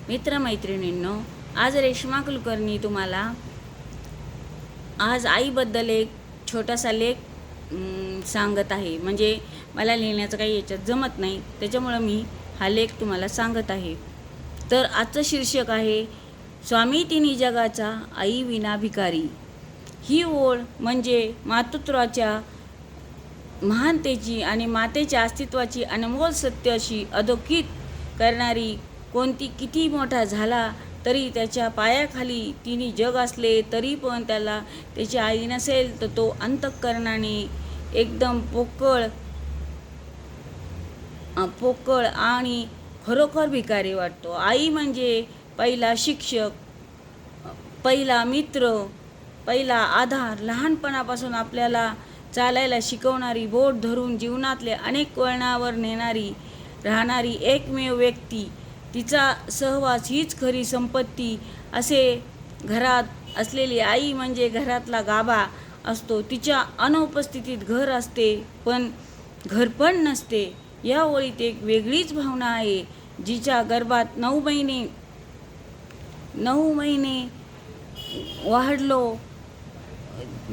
मित्रमैत्रिणींनो, आज रेश्मा कुलकर्णी तुम्हाला आज आईबद्दल एक छोटासा लेख सांगत आहे. म्हणजे मला लिहिण्याचं काही याच्यात जमत नाही, त्याच्यामुळं मी हा लेख तुम्हाला सांगत आहे. तर आजचं शीर्षक आहे, स्वामी तिन्ही जगाचा आई विना भिकारी. ही ओळ म्हणजे मातृत्वाच्या महानतेची आणि मातेच्या अस्तित्वाची अनमोल सत्याशी अधोकित करणारी. कोणती किती मोठा झाला तरी त्याच्या पायाखाली तिन्ही जग असले तरी पण त्याला त्याची आई नसेल तर तो अंतःकरणाने एकदम पोकळ आणि खरोखर भिकारी वाटतो. आई म्हणजे पहिला शिक्षक, पहिला मित्र, पहिला आधार, लहानपणापासून आपल्याला चालायला शिकवणारी, बोट धरून जीवनातले अनेक वळणावर नेणारी राहणारी एकमेव व्यक्ती. तिचा सहवास हीच खरी संपत्ती. असे घरात असलेली आई म्हणजे घरातला गाभा असतो. तिच्या अनुपस्थितीत घर असते पण घर पण नसते. या ओळीत एक वेगळीच भावना आहे. जिच्या गर्भात 9 महिने वाढलो,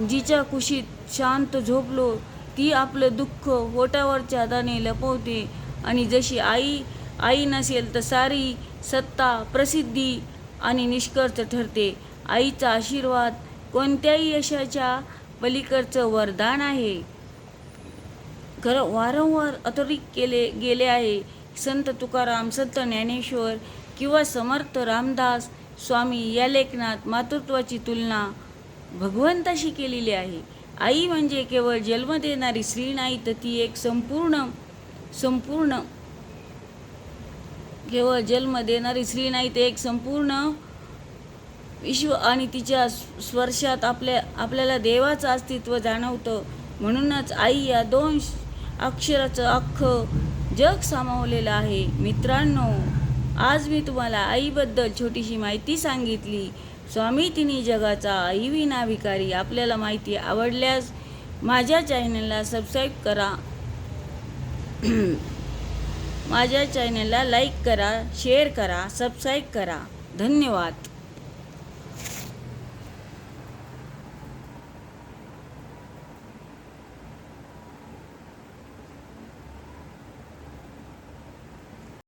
जिच्या कुशीत शांत झोपलो, ती आपलं दुःख ओठावरच्या दाणे लपवते. आणि जशी आई नसेल तर सारी सत्ता, प्रसिद्धी आणि निष्कर्ष ठरते. आईचा आशीर्वाद कोणत्याही यशाच्या पलीकडचं वरदान आहे. खरं वारंवार अधोरेखित केले गेले आहे. संत तुकाराम, संत ज्ञानेश्वर किंवा समर्थ रामदास स्वामी या लेखनात मातृत्वाची तुलना भगवंताशी केलेली आहे. आई म्हणजे केवळ जन्म देणारी स्त्री नाही, तर ती एक केवळ जन्म देणारी स्त्री नाही, ते एक संपूर्ण विश्व. आणि तिच्या स्पर्शात आपल्याला देवाचं अस्तित्व जाणवतं. म्हणूनच आई या 2 अक्षराचं अख्खं जग सामावलेलं आहे. मित्रांनो, आज मी तुम्हाला आईबद्दल छोटीशी माहिती सांगितली. स्वामी तिन्ही जगाचा आई विना भिकारी. आपल्याला माहिती आवडल्यास माझ्या चॅनलला सबस्क्राईब करा. माझ्या चॅनलला लाईक करा, शेअर करा, सबस्क्राईब करा. धन्यवाद.